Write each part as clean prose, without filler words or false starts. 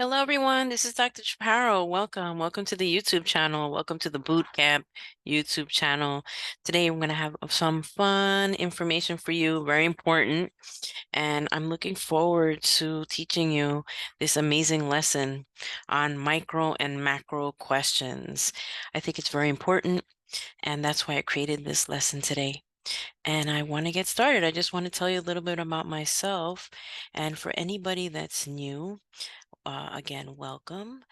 Hello, everyone. This is Dr. Chaparro. Welcome to the YouTube channel. Welcome to the Bootcamp YouTube channel. Today, I'm going to have some fun information for you, very important. And I'm looking forward to teaching you this amazing lesson on micro and macro questions. I think it's very important, and that's why I created this lesson today. And I want to get started. I just want to tell you a little bit about myself. And for anybody that's new, again, welcome.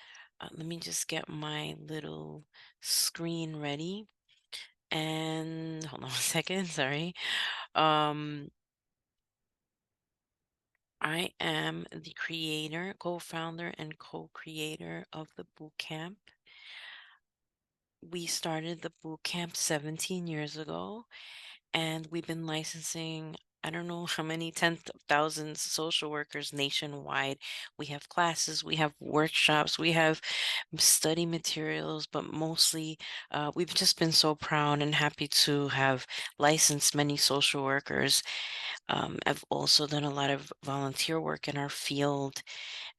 Let me just get my little screen ready. And hold on a second, sorry. Um, I am the creator, co-founder, and co-creator of the Bootcamp. We started the Bootcamp 17 years ago, and we've been licensing, I don't know how many, 10,000 social workers nationwide. We have classes, we have workshops, we have study materials, but mostly we've just been so proud and happy to have licensed many social workers. I've also done a lot of volunteer work in our field.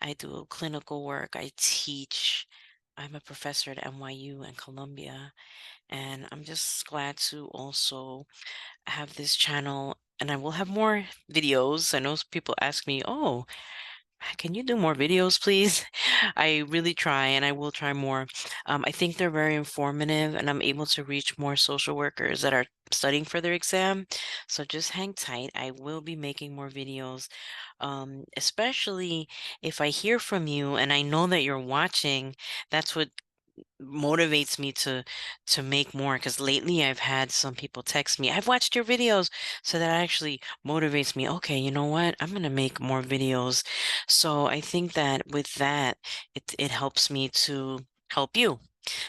I do clinical work, I teach. I'm a professor at NYU and Columbia, and I'm just glad to also have this channel, and I will have more videos. I know people ask me, oh, can you do more videos, please? I really try, and I will try more. I think they're very informative, and I'm able to reach more social workers that are studying for their exam. So just hang tight. I will be making more videos, especially if I hear from you and I know that you're watching. That's what motivates me to make more, because lately I've had some people text me, I've watched your videos, so that actually motivates me. Okay, you know what, I'm gonna make more videos. So I think that with that, it helps me to help you.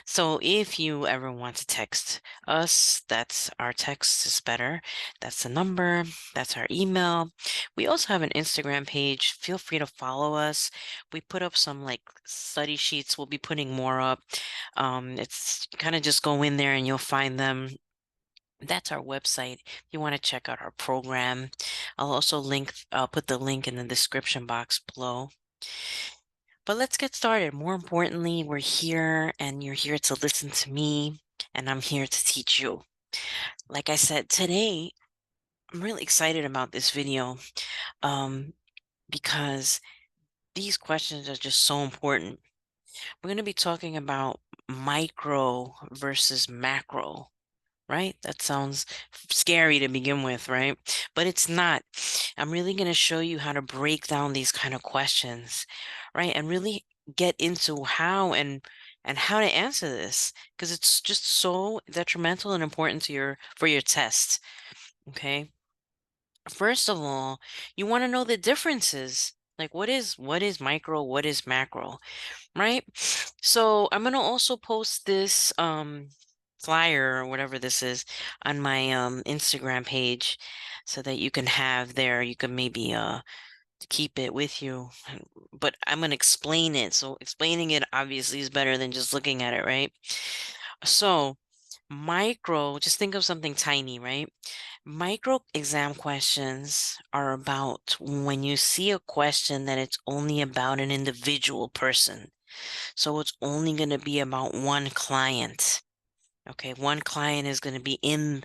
So if you ever want to text us, that's our text is better. That's the number, that's our email. We also have an Instagram page. Feel free to follow us. We put up some like study sheets. We'll be putting more up. It's kind of just go in there and you'll find them. That's our website. If you want to check out our program, I'll put the link in the description box below. But let's get started. More importantly, we're here and you're here to listen to me, and I'm here to teach you. Like I said, today, I'm really excited about this video um, because these questions are just so important. We're going to be talking about micro versus macro, right? That sounds scary to begin with, right? But it's not. I'm really going to show you how to break down these kind of questions, right? And really get into how to answer this, because it's just so detrimental and important to your test, okay? First of all, you want to know the differences. Like what is micro, what is macro, right? So I'm gonna also post this flyer or whatever this is on my Instagram page, so that you can have there. You can maybe keep it with you. But I'm gonna explain it. So explaining it obviously is better than just looking at it, right? So micro, just think of something tiny, right? Micro exam questions are about when you see a question that it's only about an individual person. So it's only going to be about one client. Okay, one client is going to be in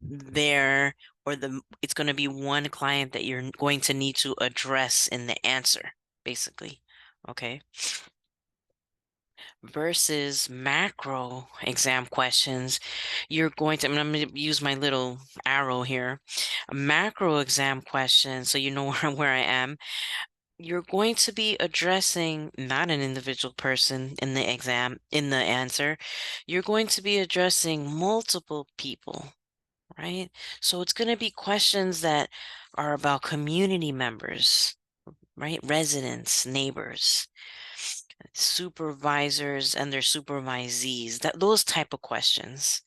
there, or it's going to be one client that you're going to need to address in the answer, basically. Okay. Versus macro exam questions, I'm going to use my little arrow here. A macro exam question, so you know where I am. You're going to be addressing not an individual person in the exam, in the answer. You're going to be addressing multiple people, right? So it's going to be questions that are about community members, right? Residents, neighbors, supervisors and their supervisees, those type of questions.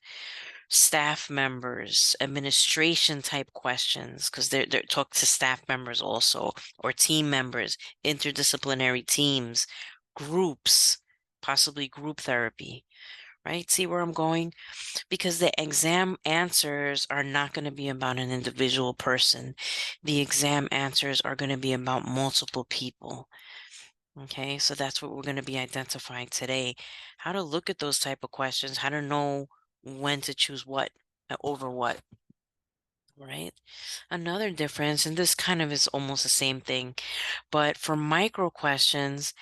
Staff members, administration type questions, because they're talk to staff members also, or team members, interdisciplinary teams, groups, possibly group therapy, right? See where I'm going? Because the exam answers are not going to be about an individual person. The exam answers are going to be about multiple people. Okay, so that's what we're going to be identifying today. How to look at those type of questions, how to know when to choose what over what, right? Another difference, and this kind of is almost the same thing, but for micro questions,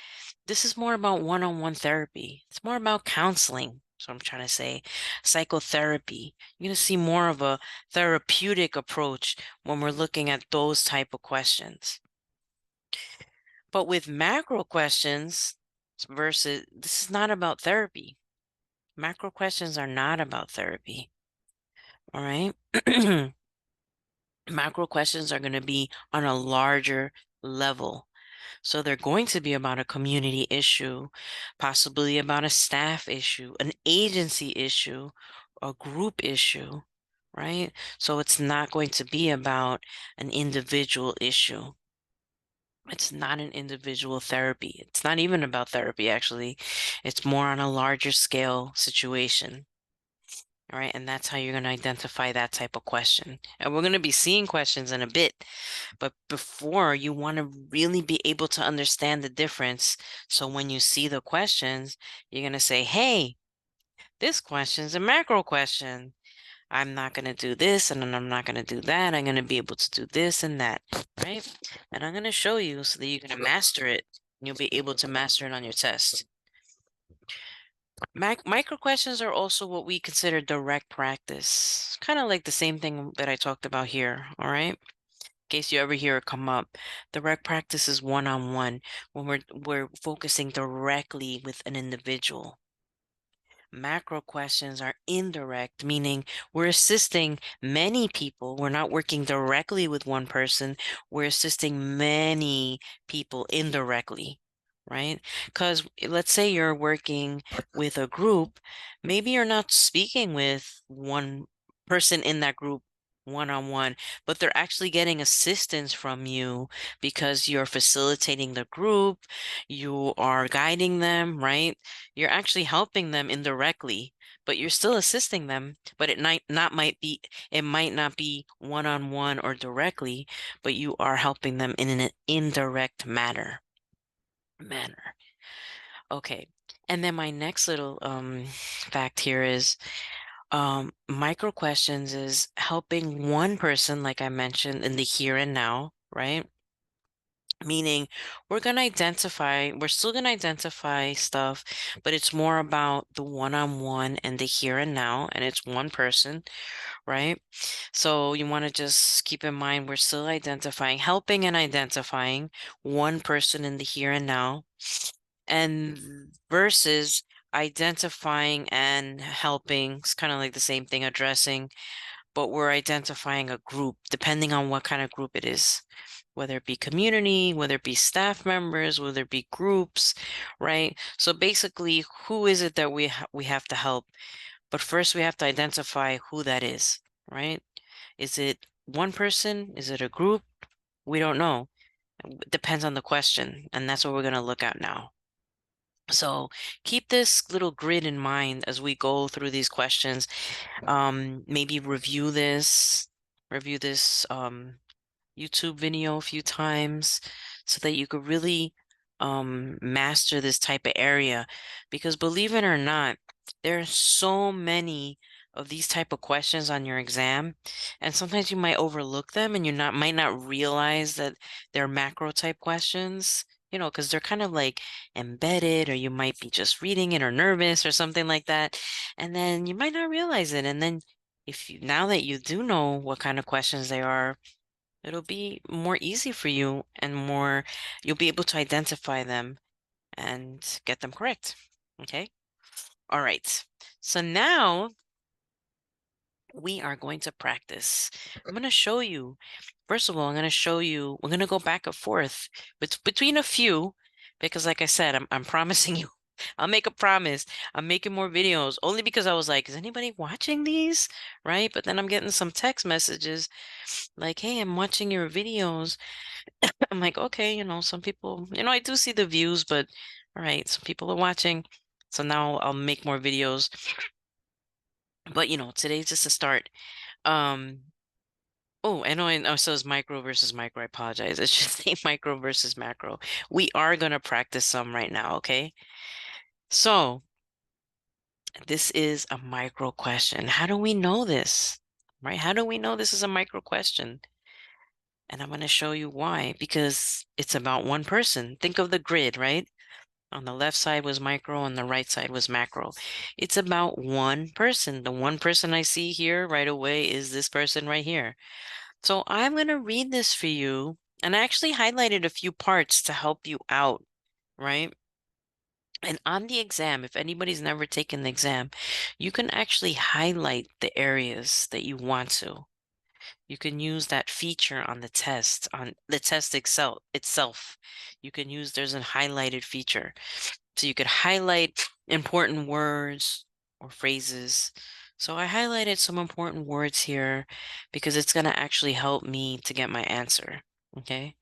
this is more about one-on-one therapy. It's more about counseling. So I'm trying to say psychotherapy. You're going to see more of a therapeutic approach when we're looking at those type of questions. But with macro questions versus, this is not about therapy. Macro questions are not about therapy. All right. Macro questions are going to be on a larger level. So they're going to be about a community issue, possibly about a staff issue, an agency issue, a group issue, right? So it's not going to be about an individual issue. It's not an individual therapy. It's not even about therapy, actually. It's more on a larger scale situation. All right. And that's how you're going to identify that type of question. And we're going to be seeing questions in a bit. But before, you want to really be able to understand the difference. So when you see the questions, you're going to say, hey, this question's a macro question. I'm not going to do this and then I'm not going to do that. I'm going to be able to do this and that, right? And I'm going to show you so that you can master it. You'll be able to master it on your test. Micro questions are also what we consider direct practice. Kind of like the same thing that I talked about here, all right? In case you ever hear it come up. Direct practice is one-on-one when we're focusing directly with an individual. Macro questions are indirect, meaning we're assisting many people. We're not working directly with one person. We're assisting many people indirectly, right? Because let's say you're working with a group, maybe you're not speaking with one person in that group one-on-one, but they're actually getting assistance from you because you're facilitating the group, you are guiding them, right? You're actually helping them indirectly, but you're still assisting them. But it might not be one-on-one or directly, but you are helping them in an indirect manner. Okay. And then my next little fact here is micro questions is helping one person, like I mentioned, in the here and now, right? Meaning we're still going to identify stuff, but it's more about the one-on-one and the here and now, and it's one person, right? So you want to just keep in mind we're still helping and identifying one person in the here and now, and versus identifying and helping, it's kind of like the same thing, addressing, but we're identifying a group depending on what kind of group it is, whether it be community, whether it be staff members, whether it be groups, right? So basically, who is it that we have to help? But first we have to identify who that is, right? Is it one person? Is it a group? We don't know. It depends on the question, and that's what we're going to look at now. So keep this little grid in mind as we go through these questions. Maybe review this YouTube video a few times so that you could really master this type of area. Because believe it or not, there are so many of these type of questions on your exam, and sometimes you might overlook them and might not realize that they're macro type questions, because they're kind of like embedded, or you might be just reading it or nervous or something like that. And then you might not realize it. And then now that you do know what kind of questions they are, it'll be more easy for you and you'll be able to identify them and get them correct. Okay. All right. So now we are going to practice. I'm going to show you, first of all, we're going to go back and forth between a few, because like I said, I'm promising you, I'll make a promise. I'm making more videos only because I was like, is anybody watching these? Right. But then I'm getting some text messages like, hey, I'm watching your videos. I'm like, okay, some people, I do see the views, but all right, some people are watching. So now I'll make more videos. But today's just a start. Um, Oh, I know. So it's micro versus micro. I apologize. It should say micro versus macro. We are going to practice some right now, okay? So this is a micro question. How do we know this? Right? How do we know this is a micro question? And I'm going to show you why. Because it's about one person. Think of the grid, right? On the left side was micro, on the right side was macro. It's about one person. The one person I see here right away is this person right here. So I'm going to read this for you. And I actually highlighted a few parts to help you out, right? And on the exam, if anybody's never taken the exam, you can actually highlight the areas that you want to. You can use that feature on the test itself. You can use, there's a highlighted feature. So you could highlight important words or phrases. So I highlighted some important words here because it's going to actually help me to get my answer. Okay.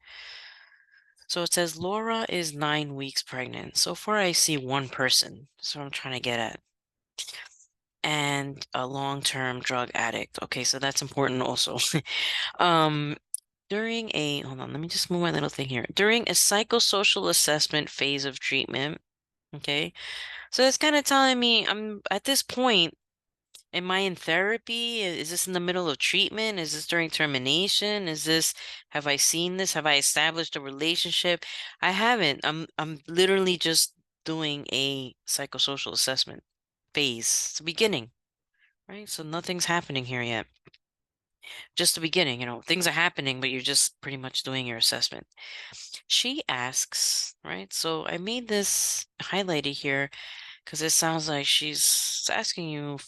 So it says Laura is 9 weeks pregnant. So far I see one person. So I'm trying to get at. And a long-term drug addict. Okay, so that's important also. Um, hold on, let me just move my little thing here. During a psychosocial assessment phase of treatment, okay, so it's kind of telling me I'm at this point, am I in therapy? Is this in the middle of treatment? Is this during termination? Have I seen this? Have I established a relationship? I haven't. I'm literally just doing a psychosocial assessment phase. It's the beginning, right? So nothing's happening here yet. Just the beginning, things are happening, but you're just pretty much doing your assessment. She asks, right? So I made this highlighted here because it sounds like she's asking you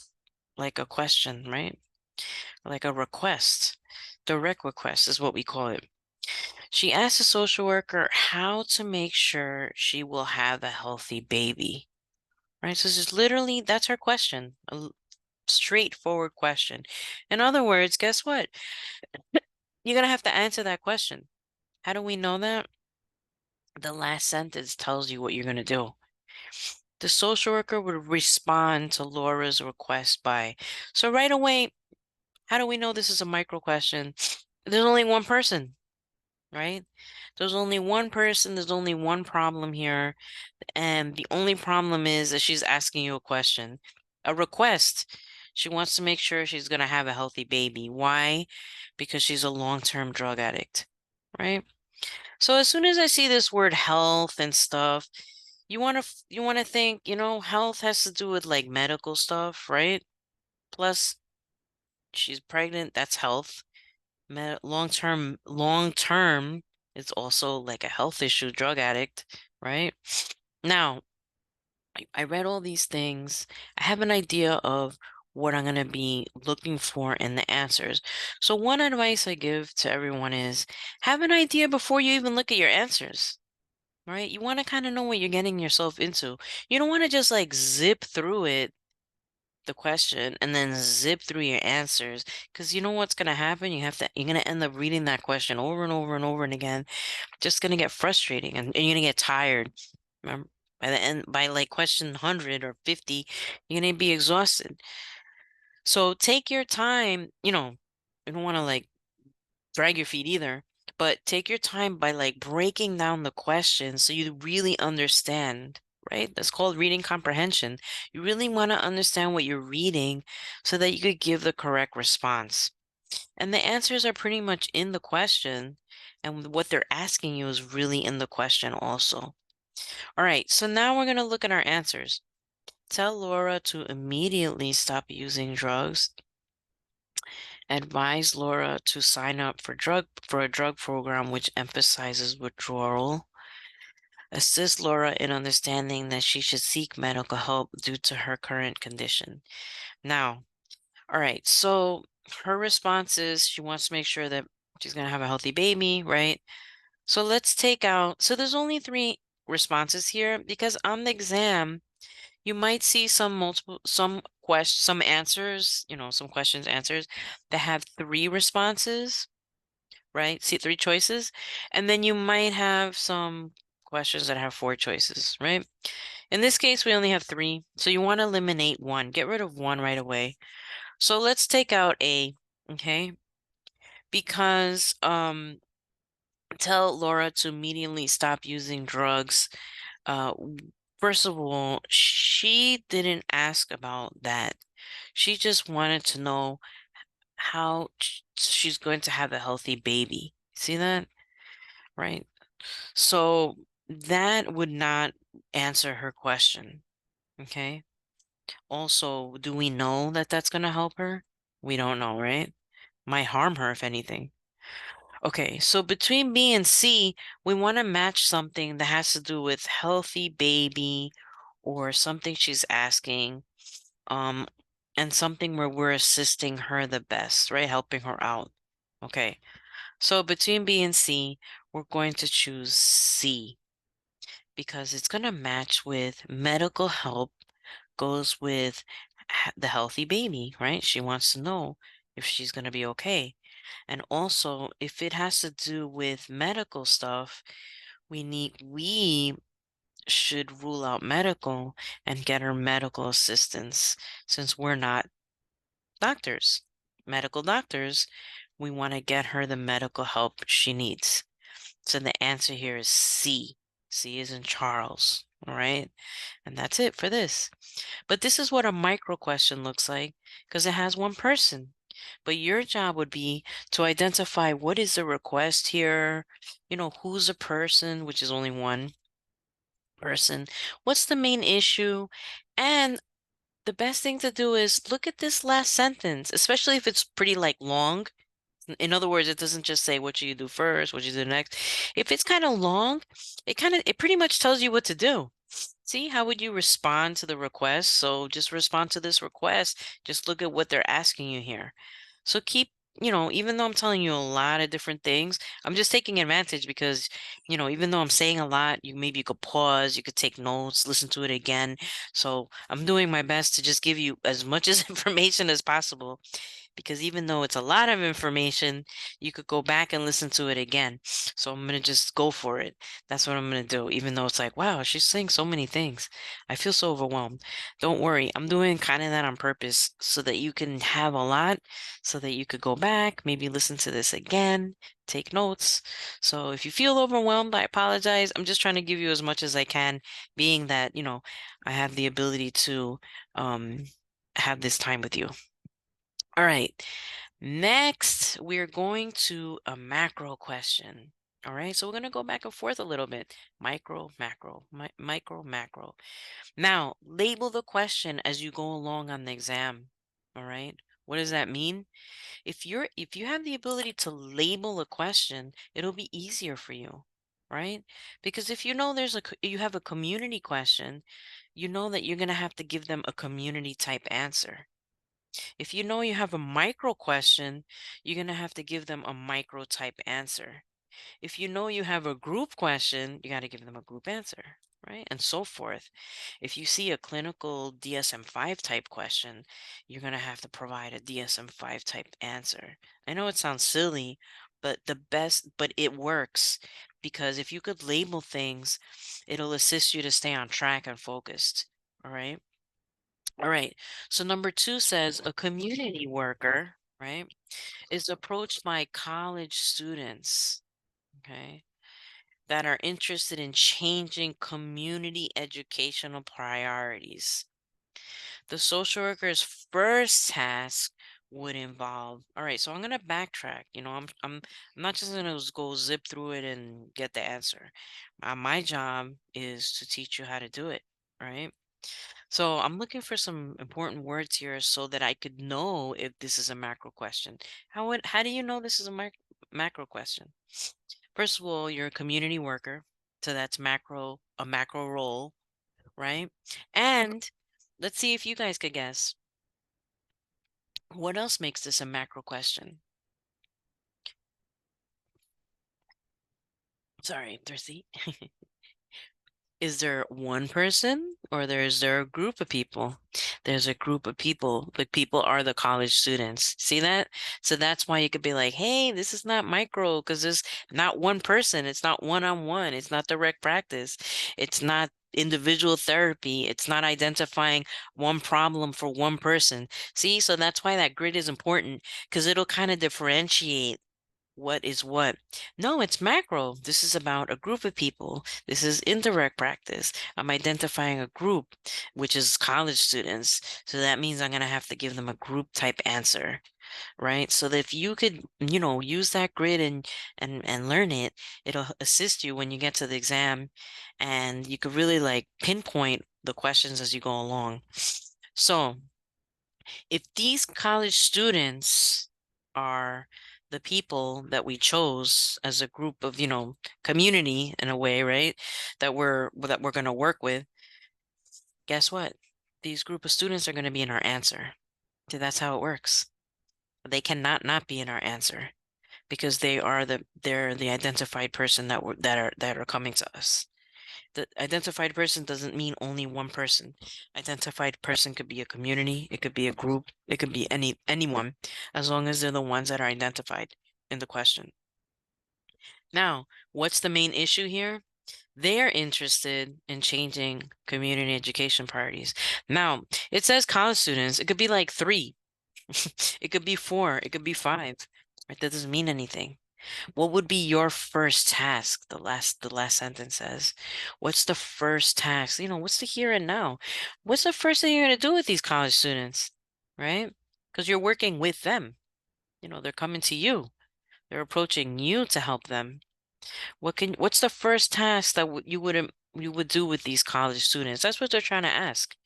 like a question, right? Like a request. Direct request is what we call it. She asked the social worker how to make sure she will have a healthy baby, right? So this is literally, that's her question, straightforward question. In other words, guess what? You're going to have to answer that question. How do we know that? The last sentence tells you what you're going to do. The social worker would respond to Laura's request by, so right away, how do we know this is a micro question? There's only one person, right? There's only one person, there's only one problem here, and the only problem is that she's asking you a question, a request. She wants to make sure she's going to have a healthy baby. Why? Because she's a long-term drug addict, right? So as soon as I see this word health and stuff, you want to think, health has to do with like medical stuff, right? Plus she's pregnant, that's health. Long term, it's also like a health issue, drug addict, right? Now, I read all these things. I have an idea of what I'm going to be looking for in the answers. So one advice I give to everyone is have an idea before you even look at your answers, right? You want to kind of know what you're getting yourself into. You don't want to just like zip through the question, and then zip through your answers, because you know what's going to happen? You're going to end up reading that question over and over and over and again. Just going to get frustrating, and you're going to get tired. Remember, by the end, by like question 100 or 50, you're going to be exhausted. So take your time, you don't want to like drag your feet either, but take your time by like breaking down the question so you really understand, right? That's called reading comprehension. You really want to understand what you're reading so that you could give the correct response. And the answers are pretty much in the question, and what they're asking you is really in the question also. All right, so now we're going to look at our answers. Tell Laura to immediately stop using drugs. Advise Laura to sign up for a drug program which emphasizes withdrawal. Assist Laura in understanding that she should seek medical help due to her current condition. Now, all right, so her response is she wants to make sure that she's going to have a healthy baby, right? So let's take out, so there's only 3 responses here because on the exam, you might see some answers, some questions, answers that have 3 responses, right? See 3 choices. And then you might have some questions that have 4 choices, right? In this case, we only have 3. So you want to eliminate 1, get rid of 1 right away. So let's take out A, okay? Because tell Laura to immediately stop using drugs. First of all, she didn't ask about that. She just wanted to know how she's going to have a healthy baby. See that? Right? So that would not answer her question. Okay. Also, do we know that that's going to help her? We don't know, right? Might harm her if anything. Okay, so between B and C, we want to match something that has to do with healthy baby or something she's asking, um, and something where we're assisting her the best, right? Helping her out. Okay, so between B and C, we're going to choose C because it's going to match with medical help goes with the healthy baby, right? She wants to know if she's going to be okay. And also, if it has to do with medical stuff, we should rule out medical and get her medical assistance since we're not doctors. Medical doctors, we want to get her the medical help she needs. So the answer here is C. C is in Charles, all right? And that's it for this. But this is what a micro question looks like because it has one person. But your job would be to identify what is the request here, who's the person, which is only one person, what's the main issue, and the best thing to do is look at this last sentence, especially if it's pretty like long. In other words, it doesn't just say what you do first, what you do next. If it's kind of long, it pretty much tells you what to do. See, how would you respond to the request? So just respond to this request. Just look at what they're asking you here. So keep, even though I'm telling you a lot of different things, I'm just taking advantage because, even though I'm saying a lot, maybe you could pause, you could take notes, listen to it again. So I'm doing my best to just give you as much as information as possible because even though it's a lot of information, you could go back and listen to it again. So I'm going to just go for it. That's what I'm going to do, even though it's like, wow, she's saying so many things. I feel so overwhelmed. Don't worry. I'm doing kind of that on purpose so that you can have a lot, so that you could go back, maybe listen to this again, take notes. So if you feel overwhelmed, I apologize. I'm just trying to give you as much as I can, being that, I have the ability to um, have this time with you. All right. Next, we're going to a macro question. All right. So we're going to go back and forth a little bit. Micro, macro, micro, macro. Now, label the question as you go along on the exam. All right. What does that mean? If you have the ability to label a question, it'll be easier for you, right? Because if you know you have a community question, you know that you're going to have to give them a community type answer. If you know you have a micro question, you're going to have to give them a micro type answer. If you know you have a group question, you got to give them a group answer, right? And so forth. If you see a clinical DSM-5 type question, you're going to have to provide a DSM-5 type answer. I know it sounds silly, but it works because if you could label things, it'll assist you to stay on track and focused. All right. All right. So number two says a community worker, right, is approached by college students, okay, that are interested in changing community educational priorities. The social worker's first task would involve, all right, so I'm going to backtrack. I'm not just going to go zip through it and get the answer. My job is to teach you how to do it, right? So I'm looking for some important words here so that I could know if this is a macro question. How do you know this is a macro question? First of all, you're a community worker, so that's a macro role, right? And let's see if you guys could guess. What else makes this a macro question? Sorry, I'm thirsty. Is there one person or is there a group of people? There's a group of people. The people are the college students. See that? So that's why you could be like, hey, this is not micro because there's not one person. It's not one-on-one. It's not direct practice. It's not individual therapy. It's not identifying one problem for one person. See, so that's why that grid is important because it'll kind of differentiate. What is what? No, it's macro. This is about a group of people. This is indirect practice. I'm identifying a group, which is college students. So that means I'm going to have to give them a group type answer, right? So that if you could, use that grid and learn it, it'll assist you when you get to the exam, and you could really like pinpoint the questions as you go along. So if these college students are the people that we chose as a group of, community in a way, right? That we're going to work with, guess what? These group of students are going to be in our answer. So that's how it works. They cannot not be in our answer because they're the identified person that are coming to us. The identified person doesn't mean only one person. Identified person could be a community, it could be a group, it could be anyone, as long as they're the ones that are identified in the question. Now, what's the main issue here? They're interested in changing community education priorities. Now, it says college students, it could be like 3, it could be 4, it could be 5. Right? That doesn't mean anything. What would be your first task? The last sentence says, what's the first task? What's the here and now? What's the first thing you're going to do with these college students, right? Because you're working with them. They're coming to you. They're approaching you to help them. What's the first task that you would do with these college students? That's what they're trying to ask,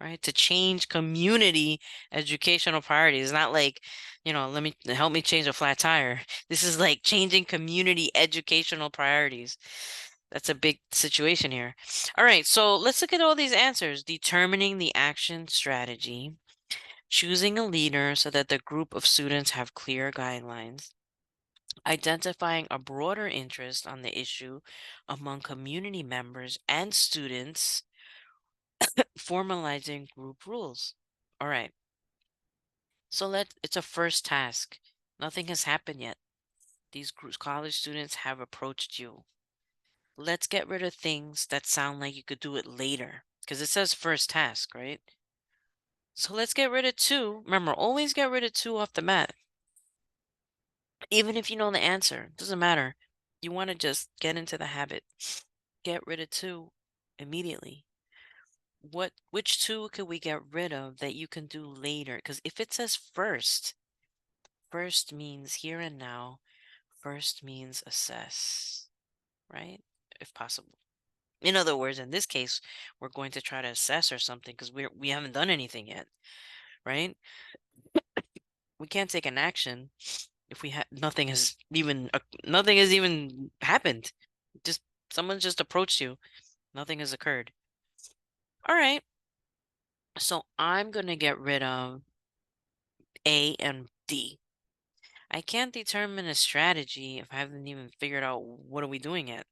right? To change community educational priorities. Not like, let me help me change a flat tire. This is like changing community educational priorities. That's a big situation here. All right, so let's look at all these answers. Determining the action strategy, choosing a leader so that the group of students have clear guidelines, identifying a broader interest on the issue among community members and students, formalizing group rules. All right. So it's a first task. Nothing has happened yet. These college students have approached you. Let's get rid of things that sound like you could do it later, because it says first task, right? So let's get rid of 2. Remember, always get rid of 2 off the bat. Even if you know the answer, doesn't matter. You want to just get into the habit. Get rid of 2 immediately. Which 2 could we get rid of that you can do later? Because if it says first means here and now. First means assess, right? If possible. In other words, in this case, we're going to try to assess or something because we haven't done anything yet, right? We can't take an action if nothing has even happened. Just someone just approached you. Nothing has occurred. All right. So I'm going to get rid of A and D. I can't determine a strategy if I haven't even figured out what are we doing yet.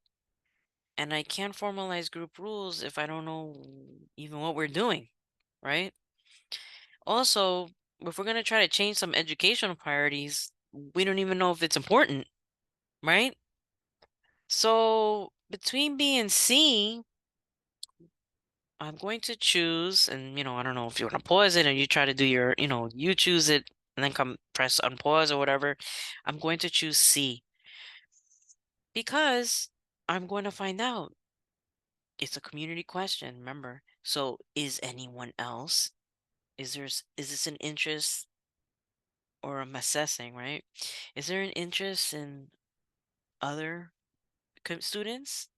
And I can't formalize group rules if I don't know even what we're doing, right? Also, if we're going to try to change some educational priorities, we don't even know if it's important, right? So between B and C, I'm going to choose, and I don't know if you want to pause it and you try to do your, you choose it and then come press unpause or whatever. I'm going to choose C because I'm going to find out. It's a community question, remember. So is anyone else? Is this an interest, or I'm assessing, right? Is there an interest in other students?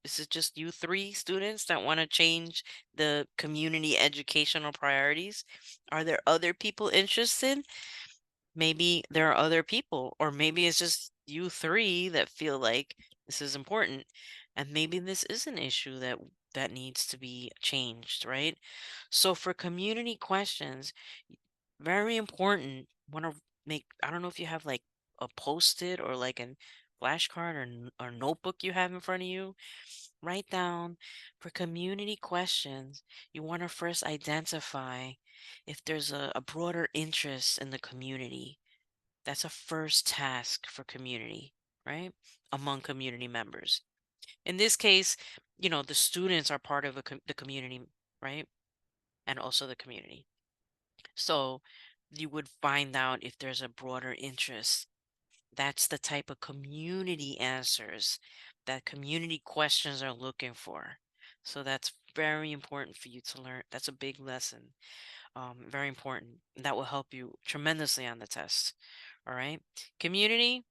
Is it just you 3 students that want to change the community educational priorities? Are there other people interested? Maybe there are other people, or maybe it's just you 3 that feel like this is important, and maybe this is an issue that needs to be changed, right? So for community questions, very important. Want to make, I don't know if you have like a post-it or like a flashcard or notebook you have in front of you. Write down for community questions. You want to first identify if there's a broader interest in the community. That's a first task for community, right? Among community members. In this case, the students are part of the community, right? And also the community. So you would find out if there's a broader interest That's the type of community answers that community questions are looking for. So that's very important for you to learn. That's a big lesson. Very important. That will help you tremendously on the test. All right. Community,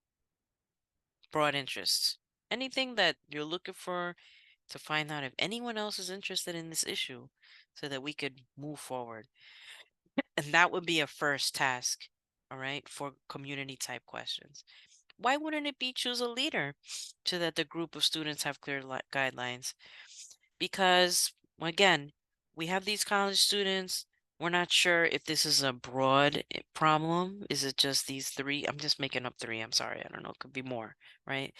broad interests. Anything that you're looking for to find out if anyone else is interested in this issue so that we could move forward. And that would be a first task, all right, for community type questions. Why wouldn't it be choose a leader so that the group of students have clear guidelines? Because, again, we have these college students. We're not sure if this is a broad problem. Is it just these three? I'm just making up three. I'm sorry. I don't know. It could be more, right?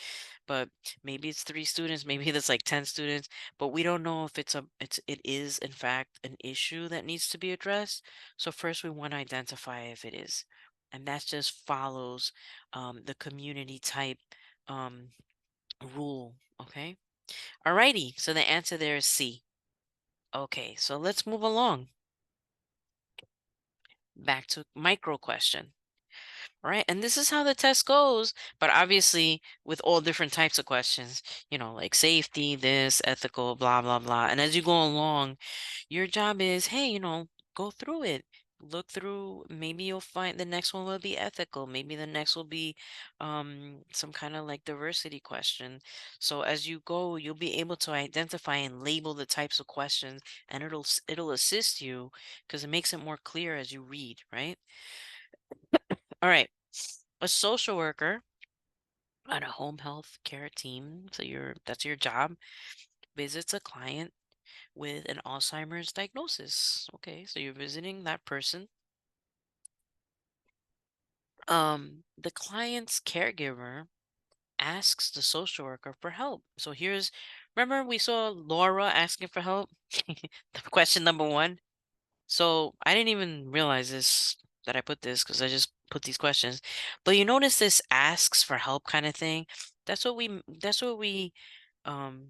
But maybe it's three students. Maybe there's like 10 students. But we don't know if it is in fact an issue that needs to be addressed. So first we want to identify if it is, and that just follows the community type um, rule. Okay. Alrighty, so the answer there is C. Okay, so let's move along. Back to micro question. All right, and this is how the test goes, but obviously with all different types of questions, like safety, this, ethical, blah, blah, blah. And as you go along, your job is, hey, go through it. Look through, maybe you'll find the next one will be ethical. Maybe the next will be some kind of like diversity question. So as you go, you'll be able to identify and label the types of questions, and it'll assist you because it makes it more clear as you read, right? All right. A social worker on a home health care team, so that's your job, visits a client with an Alzheimer's diagnosis. Okay, so you're visiting that person. The client's caregiver asks the social worker for help. So remember we saw Laura asking for help? The question number one. So I didn't even realize that I put this because I just put these questions. But you notice this asks for help kind of thing. That's what we um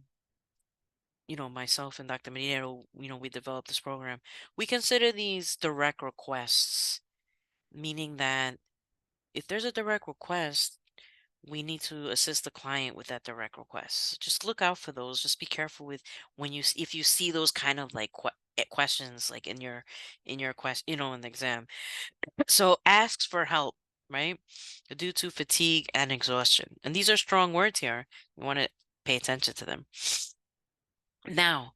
myself and Dr. Medina, we developed this program. We consider these direct requests, meaning that if there's a direct request, we need to assist the client with that direct request. So just look out for those. Just be careful with if you see those kind of like questions like in your quest, in the exam. So asks for help, right? Due to fatigue and exhaustion. And these are strong words here. You want to pay attention to them. Now,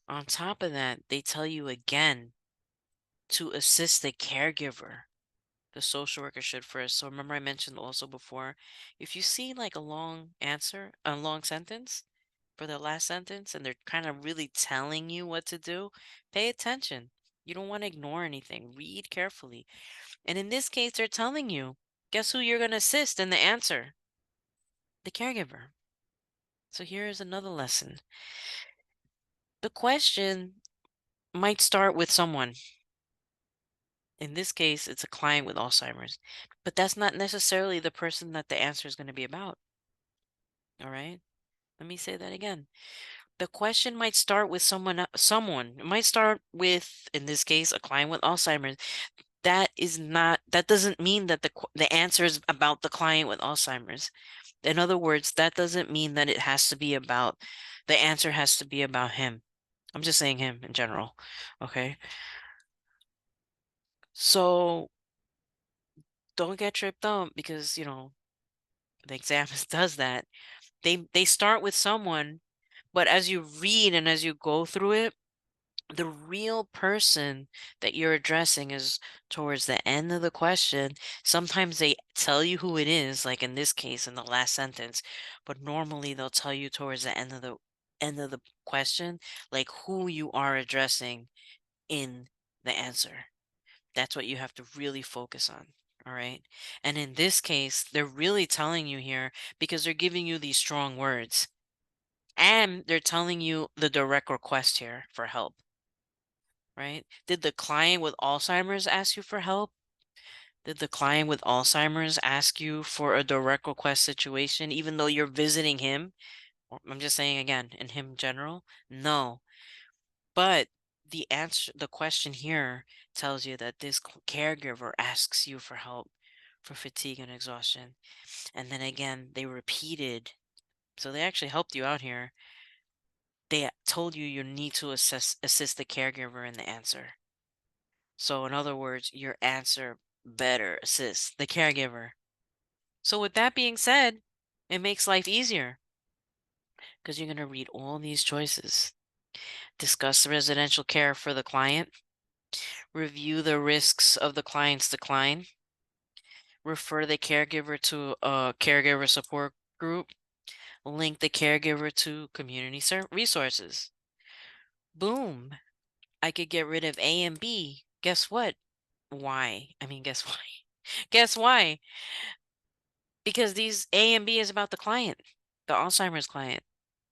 on top of that, they tell you again to assist the caregiver. The social worker should first. So remember I mentioned also before, if you see like a long answer, a long sentence for the last sentence, and they're kind of really telling you what to do, pay attention. You don't want to ignore anything. Read carefully. And in this case, they're telling you, guess who you're going to assist in the answer? The caregiver. So here's another lesson. The question might start with someone. In this case, it's a client with Alzheimer's, but that's not necessarily the person that the answer is going to be about. All right. Let me say that again. The question might start with someone. It might start with, in this case, a client with Alzheimer's. That doesn't mean that the answer is about the client with Alzheimer's. In other words, that doesn't mean that the answer has to be about him. I'm just saying him in general. Okay. So don't get tripped up because, the exam does that. They start with someone, but as you read and as you go through it, the real person that you're addressing is towards the end of the question. Sometimes they tell you who it is, like in this case in the last sentence, but normally they'll tell you towards the end of the question, like who you are addressing in the answer. That's what you have to really focus on. All right. And in this case, they're really telling you here because they're giving you these strong words and they're telling you the direct request here for help, right? Did the client with Alzheimer's ask you for help? Did the client with Alzheimer's ask you for a direct request situation, even though you're visiting him? I'm just saying again, in him general? No. But the question here tells you that this caregiver asks you for help for fatigue and exhaustion. And then again, they repeated. So they actually helped you out here. They told you need to assist the caregiver in the answer. So in other words, your answer better assists the caregiver. So with that being said, it makes life easier because you're going to read all these choices. Discuss the residential care for the client. Review the risks of the client's decline. Refer the caregiver to a caregiver support group. Link the caregiver to community resources. Boom. I could get rid of A and B. Guess what? Why? I mean, guess why? Guess why? Because these A and B is about the client, the Alzheimer's client.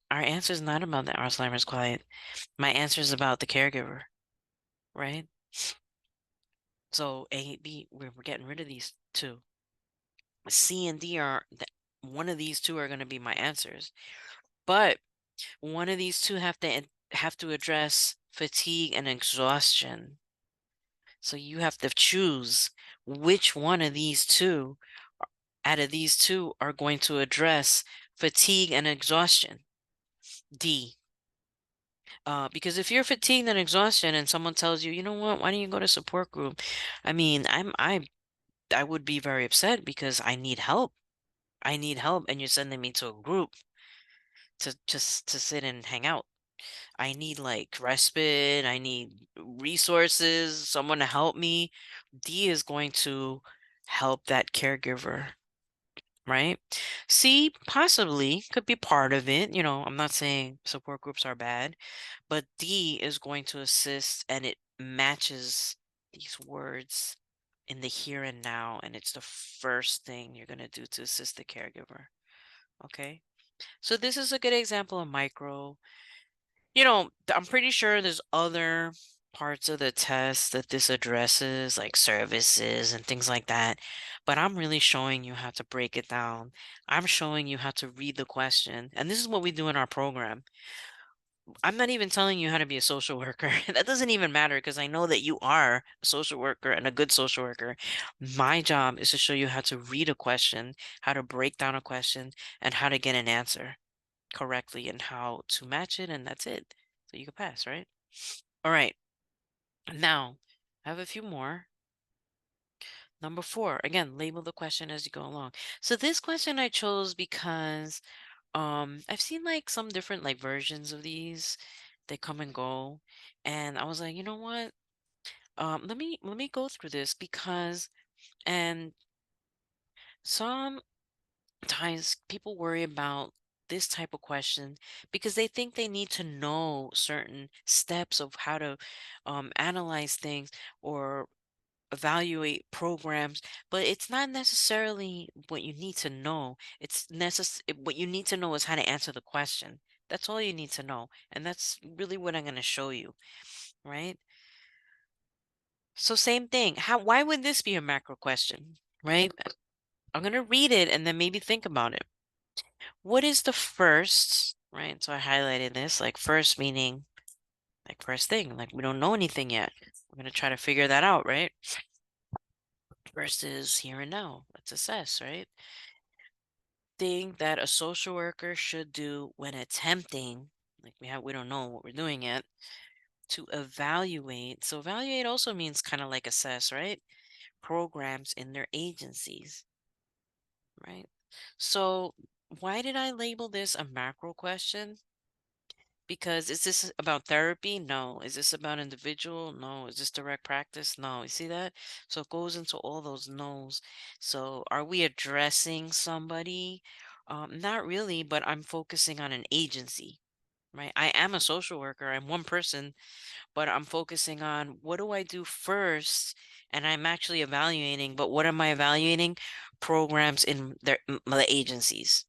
Our answer is not about the Alzheimer's client. My answer is about the caregiver, right? So A, B, we're getting rid of these two. C and D are, one of these two are going to be my answers. But one of these two have to address fatigue and exhaustion. So you have to choose which one of these two out of these two are going to address fatigue and exhaustion. D. Because if you're fatigued and exhaustion and someone tells you, you know what, why don't you go to support group? I mean, I would be very upset because I need help. I need help, and you're sending me to a group to just to sit and hang out. I need like respite, I need resources, someone to help me. D is going to help that caregiver, right? C possibly could be part of it. You know, I'm not saying support groups are bad, but D is going to assist and it matches these words in the here and now, and it's the first thing you're going to do to assist the caregiver. Okay. So this is a good example of micro. You know, I'm pretty sure there's other parts of the test that this addresses, like services and things like that. But I'm really showing you how to break it down. I'm showing you how to read the question. And this is what we do in our program. I'm not even telling you how to be a social worker. That doesn't even matter because I know that you are a social worker and a good social worker. My job is to show you how to read a question, how to break down a question, and how to get an answer correctly and how to match it, and that's it. So you can pass, right? All right. Now, I have a few more. Number 4, again, label the question as you go along. So this question I chose because I've seen like some different like versions of these. They come and go. And I was like, you know what? Let me go through this because and sometimes people worry about this type of question because they think they need to know certain steps of how to analyze things or evaluate programs, but it's not necessarily what you need to know. What you need to know is how to answer the question. That's all you need to know, and that's really what I'm going to show you, right? So same thing. Why would this be a macro question, right? I'm going to read it and then maybe think about it. What is the first, right? So I highlighted this, like first meaning like first thing, like we don't know anything yet. We're going to try to figure that out, right? First is here and now. Let's assess, right? Thing that a social worker should do when attempting, like we don't know what we're doing yet, to evaluate. So evaluate also means kind of like assess, right? Programs in their agencies, right? So why did I label this a macro question? Because is this about therapy? No. Is this about individual? No. Is this direct practice? No. You see that? So it goes into all those no's. So are we addressing somebody? Not really, but I'm focusing on an agency, right? I am a social worker. I'm one person, but I'm focusing on what do I do first? And I'm actually evaluating, but what am I evaluating? Programs in the agencies.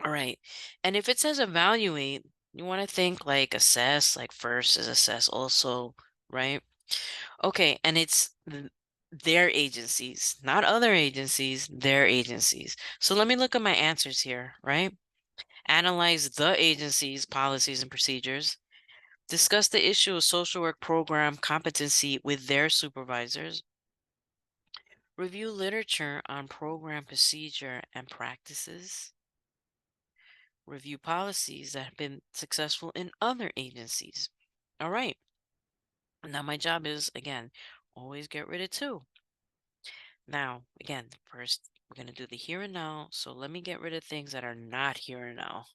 All right. And if it says evaluate, you want to think like assess, like first is assess also, right? Okay. And it's their agencies, not other agencies, their agencies. So let me look at my answers here, right? Analyze the agency's policies and procedures. Discuss the issue of social work program competency with their supervisors. Review literature on program procedure and practices. Review policies that have been successful in other agencies. All right. Now my job is, again, always get rid of two. Now, again, first we're going to do the here and now. So let me get rid of things that are not here and now.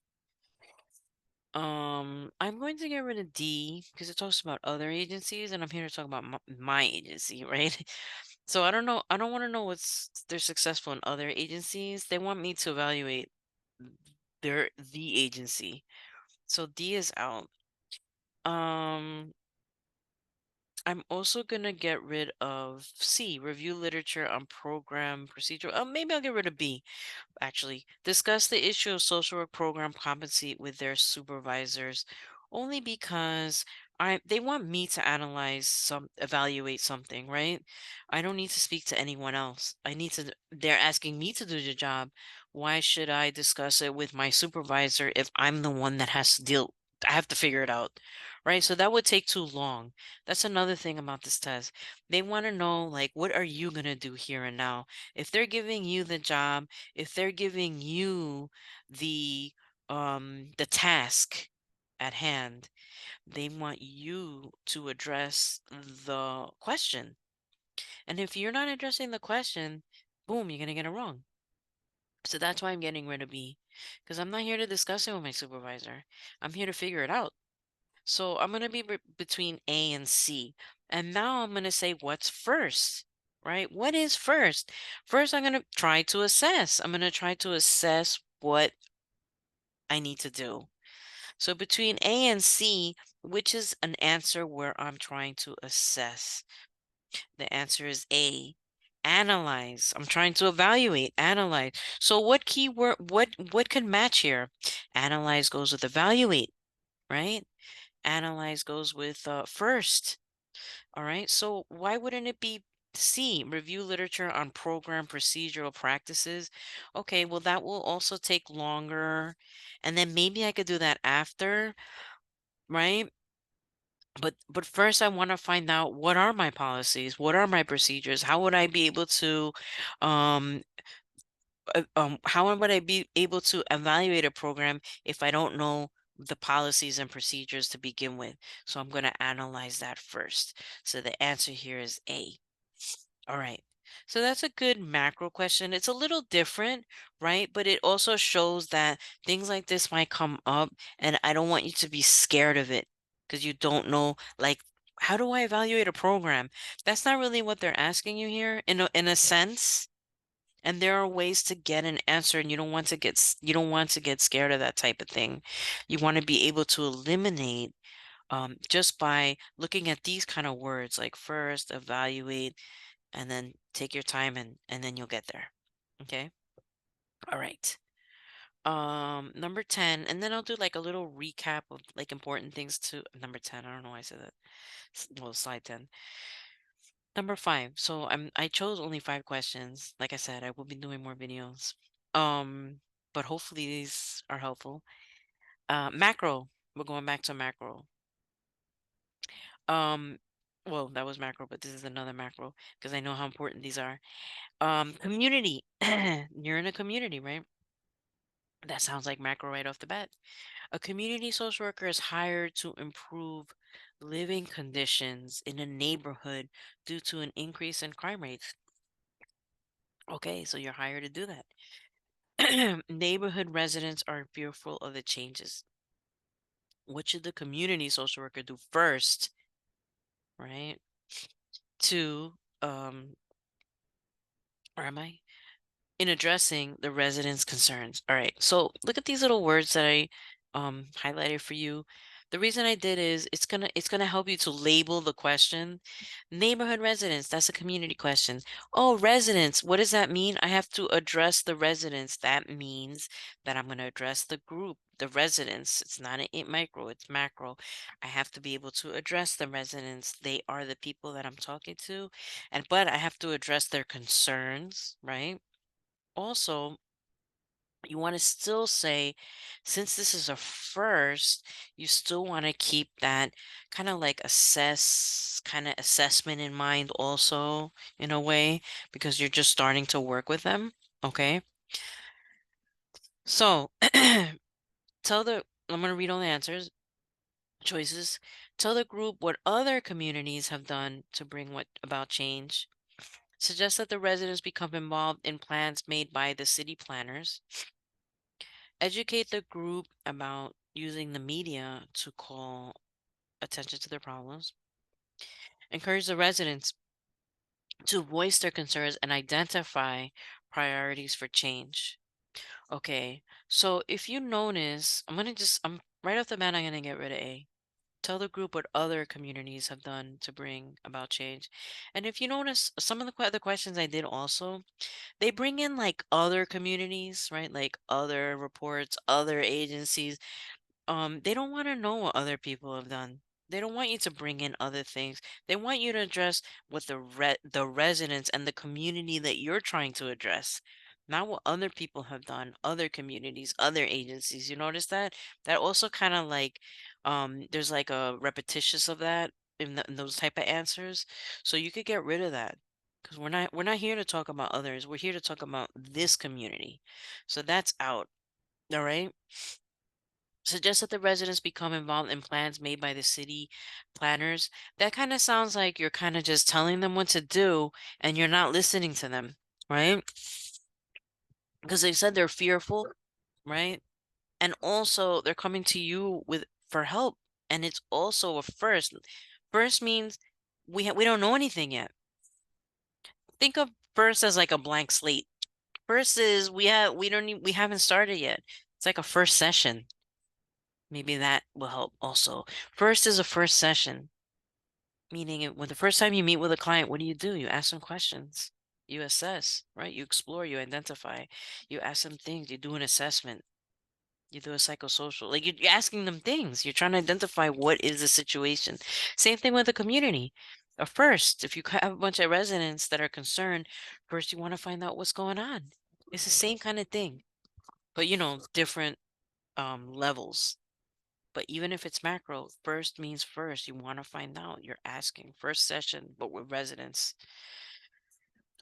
I'm going to get rid of D because it talks about other agencies, and I'm here to talk about my agency, right? So I don't know. I don't want to know what's they're successful in other agencies. They want me to evaluate the agency. So D is out. Um, I'm also gonna get rid of C, review literature on program procedure. Maybe I'll get rid of B. Actually, discuss the issue of social work program compensate with their supervisors, only because they want me to evaluate something, right? I don't need to speak to anyone else. They're asking me to do the job. Why should I discuss it with my supervisor if I'm the one that has to I have to figure it out, right? So that would take too long. That's another thing about this test. They want to know, like, what are you going to do here and now? If they're giving you the job, if they're giving you the the task at hand, they want you to address the question. And if you're not addressing the question, boom, you're gonna get it wrong. So that's why I'm getting rid of B, because I'm not here to discuss it with my supervisor. I'm here to figure it out. So I'm gonna be between A and C. And now I'm gonna say what's first, right? What is first? First, I'm gonna try to assess. I'm gonna try to assess what I need to do. So between A and C, which is an answer where I'm trying to assess? The answer is A. Analyze. I'm trying to evaluate, analyze. So what could match here? Analyze goes with evaluate, right? Analyze goes with first. All right. So why wouldn't it be C? Review literature on program procedural practices. Okay, well that will also take longer. And then maybe I could do that after, right? But first I want to find out, what are my policies? What are my procedures? How would I be able to um how would I be able to evaluate a program if I don't know the policies and procedures to begin with? So I'm going to analyze that first. So the answer here is A. All right. So that's a good macro question. It's a little different, right? But it also shows that things like this might come up, and I don't want you to be scared of it because you don't know, like, how do I evaluate a program? That's not really what they're asking you here in a sense. And there are ways to get an answer, and you don't want to you don't want to get scared of that type of thing. You want to be able to eliminate just by looking at these kind of words like first, evaluate, and then take your time, and then you'll get there. Okay. All right. Number 10, and then I'll do like a little recap of like important things to number 10. I don't know why I said that. Well, slide 10. Number 5. So I chose only 5 questions. Like I said, I will be doing more videos. Um, but hopefully these are helpful. Macro. We're going back to macro. Um, well, that was macro, but this is another macro because I know how important these are. Community. You're in a community, right? That sounds like macro right off the bat. A community social worker is hired to improve living conditions in a neighborhood due to an increase in crime rates. Okay, so you're hired to do that. Neighborhood residents are fearful of the changes. What should the community social worker do first, right? To, where am I? In addressing the residents' concerns. All right, so look at these little words that I highlighted for you. The reason I did is it's gonna help you to label the question. Neighborhood residents, that's a community question. Oh, residents, what does that mean? I have to address the residents. That means that I'm gonna address the group, the residents. It's not a micro, it's macro. I have to be able to address the residents. They are the people that I'm talking to, but I have to address their concerns, right? Also, You want to still say, since this is a first, you still want to keep that kind of like kind of assessment in mind also, in a way, because you're just starting to work with them. Okay. So I'm going to read all the answers, choices. Tell the group what other communities have done to bring what about change. Suggest that the residents become involved in plans made by the city planners. Educate the group about using the media to call attention to their problems. Encourage the residents to voice their concerns and identify priorities for change. Okay, so if you notice, I'm right off the bat, I'm going to get rid of A. Tell the group what other communities have done to bring about change. And if you notice, some of the other questions I did also, they bring in like other communities, right? Like other reports, other agencies. They don't want to know what other people have done. They don't want you to bring in other things. They want you to address what the residents and the community that you're trying to address, not what other people have done, other communities, other agencies. You notice that? That also kind of like there's like a repetitious of that in those type of answers. So you could get rid of that. Because we're not here to talk about others. We're here to talk about this community. So that's out. All right. Suggest that the residents become involved in plans made by the city planners. That kind of sounds like you're kind of just telling them what to do and you're not listening to them, right? Because they said they're fearful, right? And also they're coming to you with for help. And it's also a first. First means we don't know anything yet. Think of first as like a blank slate. First is we haven't started yet. It's like a first session. Maybe that will help also. First is a first session, meaning when the first time you meet with a client, what do? You ask them questions. You assess, right? You explore, you identify, you ask them things, you do an assessment, you do a psychosocial, like you're asking them things. You're trying to identify what is the situation. Same thing with the community. First, if you have a bunch of residents that are concerned, first you want to find out what's going on. It's the same kind of thing, but different levels. But even if it's macro, first means first. You want to find out. You're asking. First session, but with residents.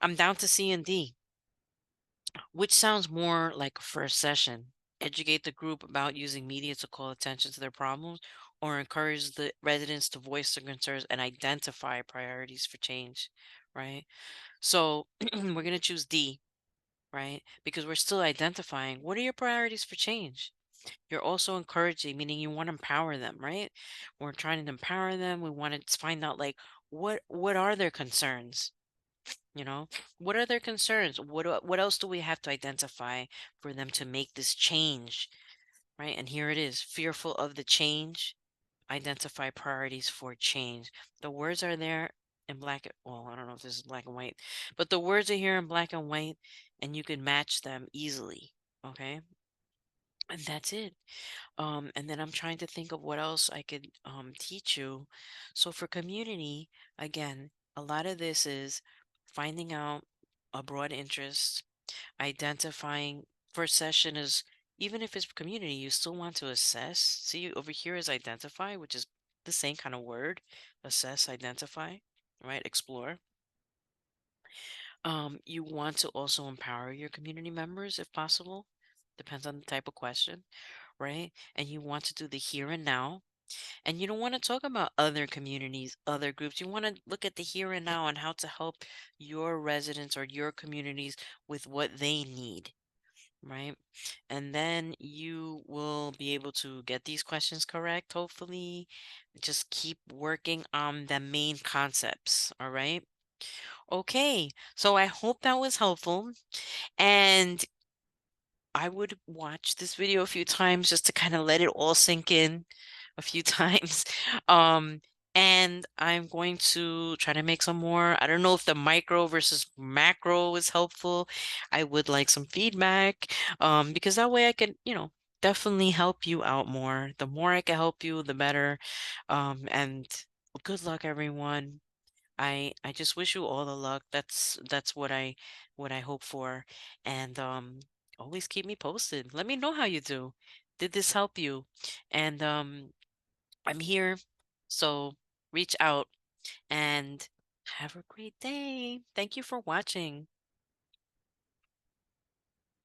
I'm down to C and D. Which sounds more like a first session? Educate the group about using media to call attention to their problems, or encourage the residents to voice their concerns and identify priorities for change, right? So we're going to choose D, right? Because we're still identifying what are your priorities for change? You're also encouraging, meaning you want to empower them, right? We're trying to empower them. We want to find out like what are their concerns? You know, what are their concerns? What else do we have to identify for them to make this change, right? And here it is, fearful of the change, identify priorities for change. The words are there in well, I don't know if this is black and white, but the words are here in black and white and you can match them easily, okay? And that's it. And then I'm trying to think of what else I could teach you. So for community, again, a lot of this is finding out a broad interest, identifying. First session is, even if it's community, you still want to assess. See, over here is identify, which is the same kind of word. Assess, identify, right? Explore. You want to also empower your community members if possible. Depends on the type of question, right? And you want to do the here and now. And you don't want to talk about other communities, other groups. You want to look at the here and now and how to help your residents or your communities with what they need, right? And then you will be able to get these questions correct, hopefully. Just keep working on the main concepts, all right? Okay, so I hope that was helpful. And I would watch this video a few times just to kind of let it all sink in a few times. Um, and I'm going to try to make some more. I don't know if the micro versus macro is helpful. I would like some feedback, because that way I can, definitely help you out more. The more I can help you, the better. And good luck, everyone. I just wish you all the luck. That's what I hope for. And always keep me posted. Let me know how you do. Did this help you? And I'm here, so reach out and have a great day. Thank you for watching.